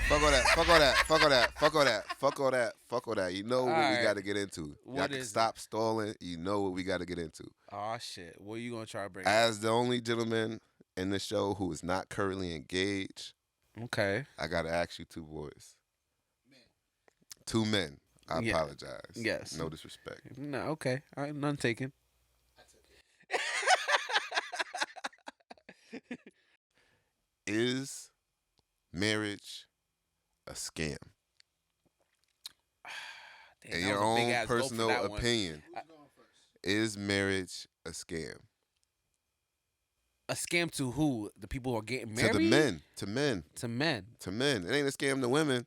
Fuck all that. Fuck all that. Fuck all that. Fuck all that. Fuck all that. Fuck all that. You know All what we right. got to get into. Y'all What can is stop stalling. You know what we got to get into. Oh shit. What are you gonna try to bring up? As the only gentleman in the show who is not currently engaged, Okay. I got to ask you two boys. Two men. I Yeah. apologize. Yes. No disrespect. No, okay. All right, none taken. Is marriage a scam? Damn, In that your was a big own ass vote for personal that one. opinion, is marriage a scam? A scam to who? The people who are getting married? To the men. To men. To men. To men. It ain't a scam to women.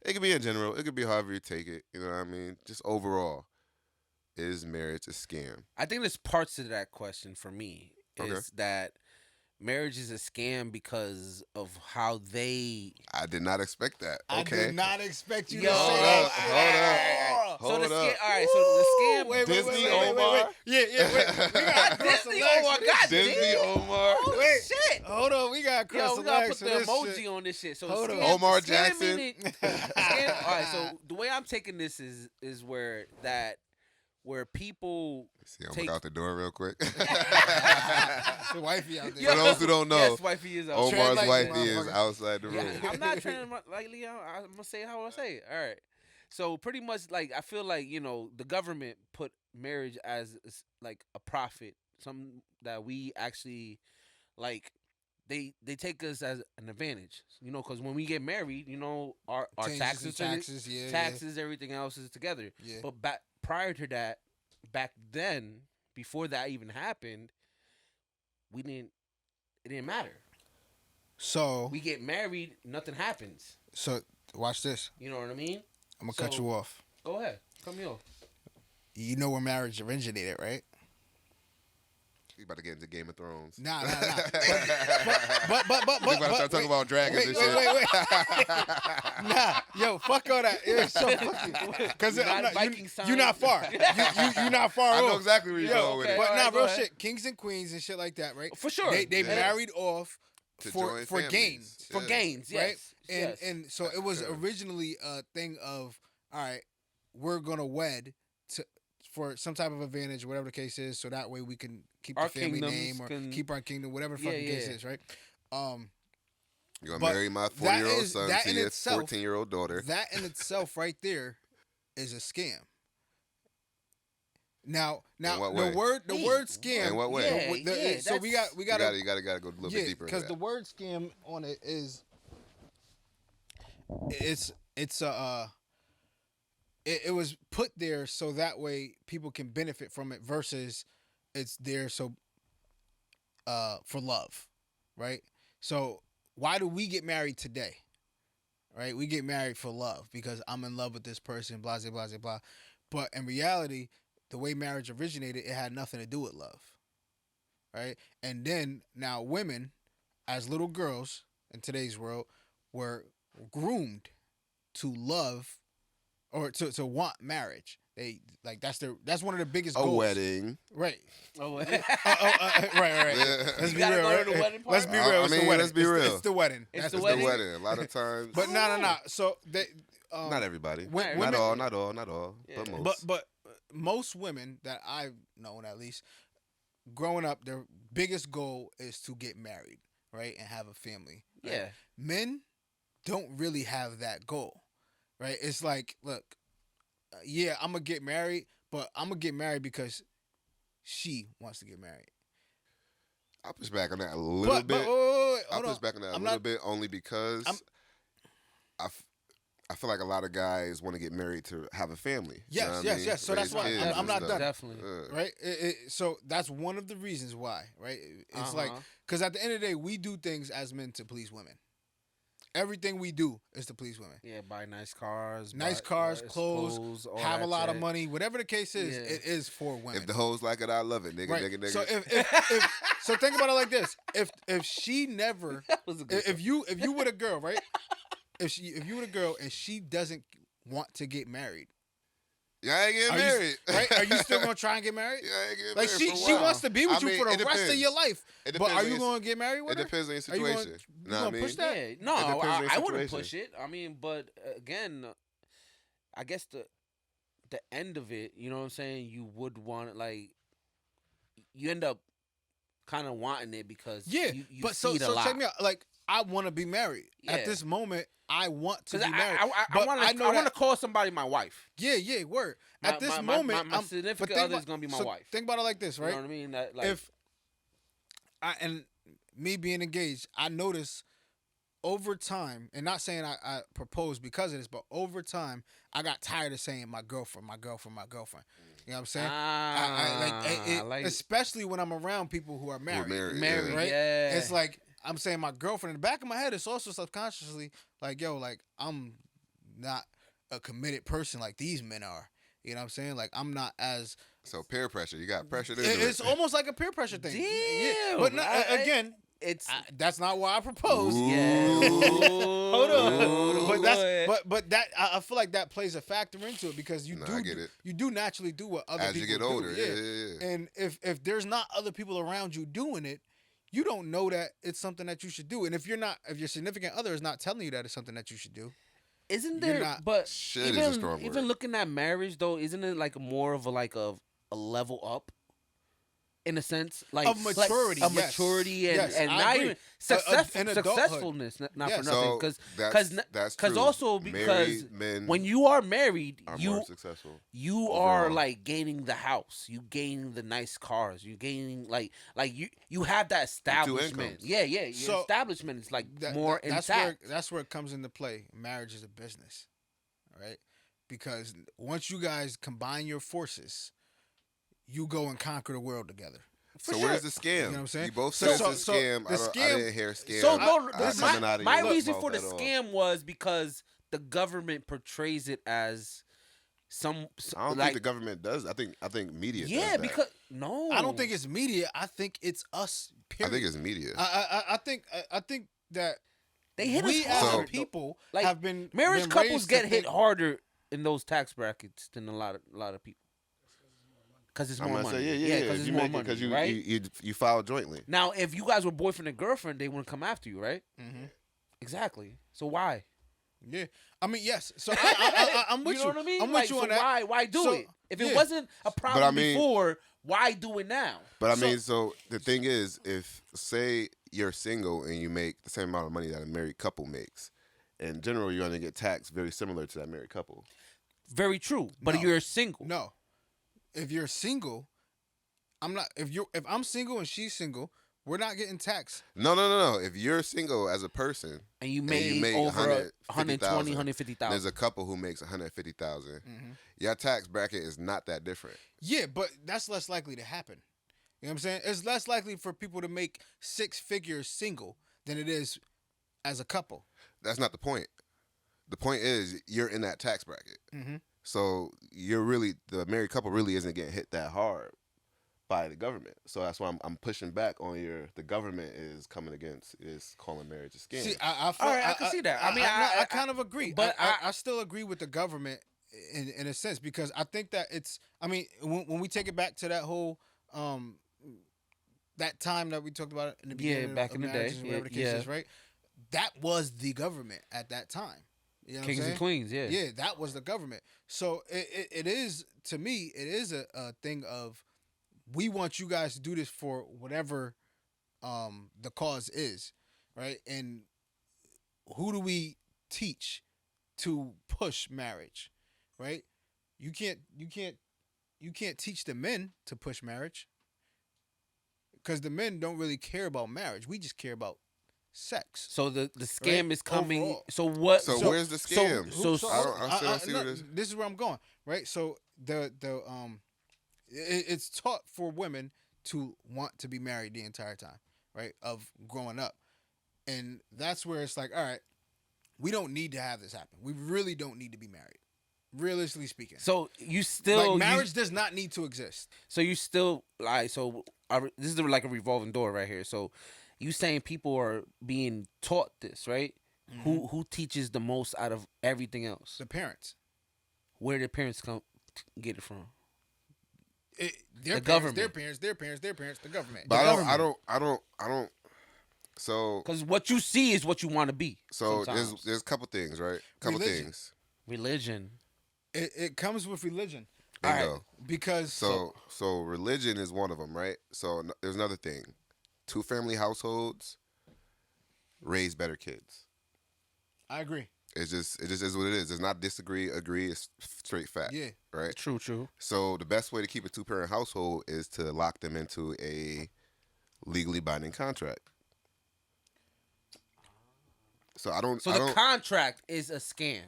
It could be in general. It could be however you take it. You know what I mean? Just overall, is marriage a scam? I think there's parts to that question for me. Okay. Is that marriage is a scam because of how they. I did not expect that. I Okay. did not expect you Yo, to say Hold that. up, hold up, So hold the scam. up. All right. So the scam. Wait, Disney Omar? wait. Yeah, wait. We got Disney Omar. God Disney damn. Omar. Oh Wait. shit. Hold on, we got Yo, cross we the gotta legs put for the this emoji shit. on this shit. So Hold on. Omar scamming Jackson. All right, so the way I'm taking this is where people See, I'm take out the door real quick. The wifey out there. For those who don't know, yes, wifey is out. Omar's Tread lightly, wifey is motherfucker. outside the Yeah, room. I'm not trying to lightly. I'm gonna say how I say it. All right. So pretty much, like I feel like the government put marriage as like a profit, something that we actually like. They take us as an advantage, because when we get married, our Changes taxes, and taxes, yeah, taxes, everything else is together. Yeah. But prior to that, back then, before that even happened, it didn't matter. So We get married, nothing happens. watch this. You know what I mean? I'm gonna cut you off. Go ahead, cut me off. You know where marriage originated, right? You about to get into Game of Thrones. Nah. We but about to start talking about dragons and shit. wait. Nah, yo, fuck all that. Yeah, so because you're not far. You're not far I know off. exactly where you're going with okay. it. But All right, nah, go real ahead. shit. Kings and queens and shit like that, right? For sure. They Yeah. married off To for join for families. gains. For Yeah. gains, Right? yes. And yes. and so it was Yeah. originally a thing of, all right, we're gonna wed for some type of advantage, whatever the case is, so that way we can keep Our the family kingdoms name or can- keep our kingdom, whatever the Yeah, fucking case yeah. is, right? You're going But to marry my that 40-year-old is- son that to in your itself- 14-year-old daughter. That in itself, right there, is a scam. Now, what the way? word Hey, scam. In what way? Yeah, so we got You gotta go a little bit deeper. because into the that. word scam on it is it was put there so that way people can benefit from it versus it's there so for love, right? So why do we get married today? Right? We get married for love because I'm in love with this person, blah blah blah blah. But in reality, the way marriage originated, it had nothing to do with love. Right? And then now women, as little girls in today's world, were groomed to love or to want marriage. They like that's one of the biggest A goals. wedding. Right. Oh, Right. Yeah. Let's You be gotta real. go to the right? wedding Let's part? be real. I It's the mean, wedding. let's be real. It's the wedding. It's That's the It's wedding? the wedding. A lot of times. But no. So they not everybody. when- not women- all. Not all. Yeah. But most. But most women that I've known, at least growing up, their biggest goal is to get married, right, and have a family. Right? Yeah. Men don't really have that goal, right? It's like, look, yeah, I'm gonna get married, but I'm gonna get married because she wants to get married. I'll push back on that a little bit. Hold I'll push on. back on that a I'm little not- bit only because I feel like a lot of guys want to get married to have a family. You know Yes, what yes, I mean? yes. So that's Raise why kids I'm and not stuff. done. Definitely. Right? So that's one of the reasons why, right? It's like, Uh-huh. because at the end of the day, we do things as men to please women. Everything we do is to please women. Yeah, buy nice cars. Nice buy, cars, clothes, all have a that lot of shit. money, whatever the case is, Yeah. it is for women. If the hoes like it, I love it, nigga, right. nigga. So if so think about it like this. If she never That was a good if you with a girl, right? If you with a girl and she doesn't want to get married, Yeah, I ain't getting Are married. you right? Are you still gonna try and get married? Yeah, I ain't getting Like married she for a she while. wants to be with I you mean, for the it rest of your depends. life. It But depends are on you your- gonna get married with It her? depends on your Are you gonna, situation. you Know what I gonna mean? push that? Yeah, no, It depends on your I wouldn't situation. push it. I mean, but again, I guess the end of it, you know what I'm saying? You would want it, like you end up kind of wanting it because Yeah, you but see it a lot. check me out. Like I want to be married at Yeah. this moment. I want to Because be married. I but want I to know that. call somebody my wife. Yeah, word. My, At this my, moment, my I'm. significant But think other about, is gonna be my so wife. think about it like this, You right? know what I mean? That, like, If and me being engaged, I notice over time, and not saying I proposed because of this, but over time, I got tired of saying my girlfriend, my girlfriend, my girlfriend. You know what I'm saying? I like Especially when I'm around people who are married. married, right? yeah. It's like I'm saying my girlfriend. In the back of my head, it's also subconsciously like, yo, like I'm not a committed person like these men are. You know what I'm saying? Like I'm not as. So peer pressure. You got pressured into It's it. almost like a peer pressure thing. Damn. But not, again, it's that's not why I proposed. yeah. Hold on. Ooh. But that's but that I feel like that plays a factor into it because you I get it. you do naturally do what other As you people get older, do. yeah. And if there's not other people around you doing it, you don't know that it's something that you should do. And if your significant other is not telling you that it's something that you should do, Isn't You're there? not- But Should even is a strong even word. looking at marriage though, isn't it like more of a level up? In a sense, like Of maturity, like, a yes. maturity, and, Yes, and I not agree. even successful, An adulthood. successfulness, not Yes. for nothing, So because that's true. also because Married men when you are married, are you more successful. you are overall. like gaining the house, you gaining the nice cars, you gaining like you have that establishment. incomes. Yeah, your So, establishment is like That- more that- that's intact. that's where it comes into play. Marriage is a business, all right? Because once you guys combine your forces, you go and conquer the world together. For So sure. where's the scam? You know what I'm saying? You both So- said it's so- a so scam. the I scam- didn't hear scam. So no, coming out of my your reason mouth for the at all. scam was because the government portrays it as some I don't like think the government does. I think media. yeah, does that. because no, I don't think it's media. I think it's us. I Period. think it's media. I think that they hit we us as hard. a people Like, have been marriage been couples raised get to hit think- harder in those tax brackets than a lot of people because it's I'm more gonna money. say yeah. because If it's you more make it money, because right? you file jointly. Now, if you guys were boyfriend and girlfriend, they wouldn't come after you, right? Mhm. Exactly. So why? Yeah, I mean yes. So I'm with you. You know what I mean? I'm with Like, you so on that. why do So, it? If yeah. it wasn't a problem mean- before, why do it now? But I So- mean, so the thing is, if say you're single and you make the same amount of money that a married couple makes, in general, you're gonna get taxed very similar to that married couple. Very true. But No. you're single. No, if you're single, I'm not. If I'm single and she's single, we're not getting taxed. No. If you're single as a person, And you and made, you make over 150,000, 150,000. there's a couple who makes 150,000. Mm-hmm. Your tax bracket is not that different. Yeah, but that's less likely to happen. You know what I'm saying? It's less likely for people to make six figures single than it is as a couple. That's not the point. The point is you're in that tax bracket. Mm-hmm. So the married couple really isn't getting hit that hard by the government. So that's why I'm pushing back on the government is calling marriage a scam. See, All right, I can see that. I mean, I kind of agree, but I still agree with the government in a sense because I think that it's. I mean, when we take it back to that whole that time that we talked about in the beginning, back of in the day, marriages, whatever the case yeah. is, right? That was the government at that time. You know what I'm Kings saying? and queens, yeah. Yeah, that was the government. So it is, to me, it is a thing of we want you guys to do this for whatever the cause is, right? And who do we teach to push marriage, right? You can't teach the men to push marriage because the men don't really care about marriage. We just care about sex. So the scam Right? is coming. Overall. So what? So where's the so- scam? So, I still don't see no, what it is. this is where I'm going, right? So it's taught for women to want to be married the entire time, right? Of growing up. And that's where it's like, all right, we don't need to have this happen. We really don't need to be married. Realistically speaking. so you still Like marriage does not need to exist. So you still like this is like a revolving door right here. So you saying people are being taught this, right? Who teaches the most out of everything else? The parents. Where did parents get it from? Their The parents, government. their parents, the government. But government. I don't. So Because what you see is what you want to be. so sometimes. there's a couple things, right? Couple Religion. things. Religion. It comes with religion Bingo. All right. because So religion is one of them, right? So there's another thing. 2-family households raise better kids. I agree. It just is what it is. It's not disagree, agree. It's straight fact. Yeah. Right. True. So the best way to keep a 2-parent household is to lock them into a legally binding contract. So I don't. So the contract is a scam.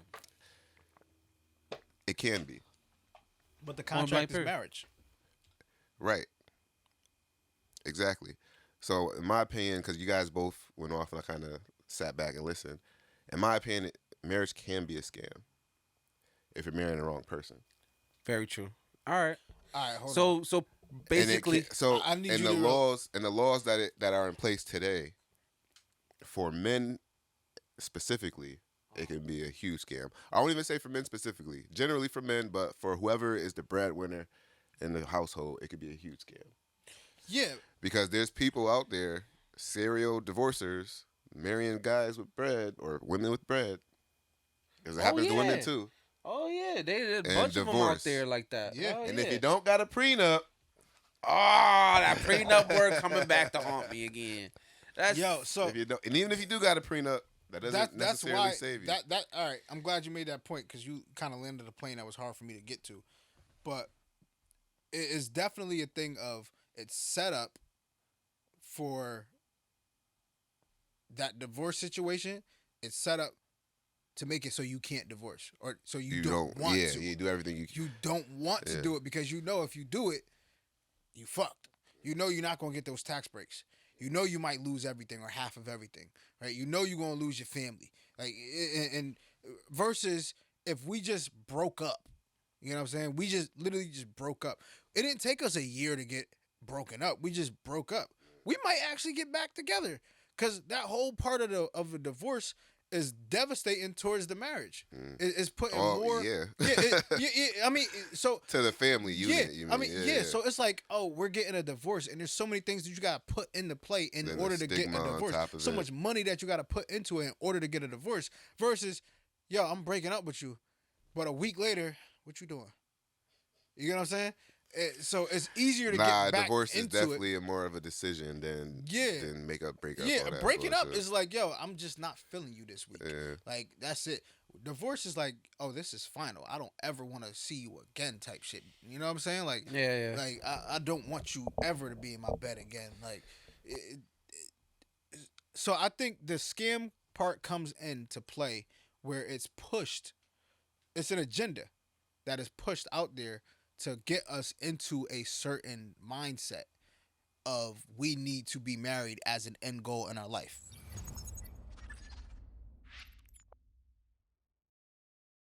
It can be. But the contract is period. marriage. Right. Exactly. So in my opinion, because you guys both went off and I kind of sat back and listened, in my opinion, marriage can be a scam if you're marrying the wrong person. Very true. All right. Hold on. So basically, I need and you the to- laws that are in place today for men specifically, it can be a huge scam. I won't even say for men specifically. Generally for men, but for whoever is the breadwinner in the household, it could be a huge scam. Yeah. Because there's people out there, serial divorcers, marrying guys with bread or women with bread. Because it happens to women yeah. too. oh yeah, there's a And bunch of them out divorce. there like that. Yeah. Oh, And yeah. if you don't got a prenup, that prenup word coming back to haunt me again. That's Yo, so if you don't, and even if you do got a prenup, that doesn't that's necessarily why save you. that all right. I'm glad you made that point because you kind of landed a plane that was hard for me to get to, but it is definitely a thing of it's set up for that divorce situation. It's set up to make it so you can't divorce or so you don't want yeah, to. you do everything you can. You don't want to Yeah. do it because you know if you do it, you fucked. You know you're not gonna get those tax breaks. You know you might lose everything or half of everything, right? You know you're gonna lose your family, like and versus if we just broke up, you know what I'm saying? We just literally just broke up. It didn't take us a year to get broken up. We just broke up. We might actually get back together because that whole part of a divorce is devastating towards the marriage. It's putting more. Yeah. I mean, so To the family unit. yeah, You I mean, mean, yeah. So it's like, oh, we're getting a divorce, and there's so many things that you gotta put into play in Then order the to get a stigma on divorce. top of So it. much money that you gotta put into it in order to get a divorce. Versus, yo, I'm breaking up with you, but a week later, what you doing? You know what I'm saying? So it's easier to get back divorce is into definitely a more of a decision than break up. Yeah, all that breaking up bullshit. is like, yo, I'm just not feeling you this week. Yeah. Like that's it. Divorce is like, oh, this is final. I don't ever want to see you again, type shit. You know what I'm saying? Like, yeah. like I don't want you ever to be in my bed again. Like, so I think the scam part comes into play where it's pushed. It's an agenda that is pushed out there to get us into a certain mindset of we need to be married as an end goal in our life.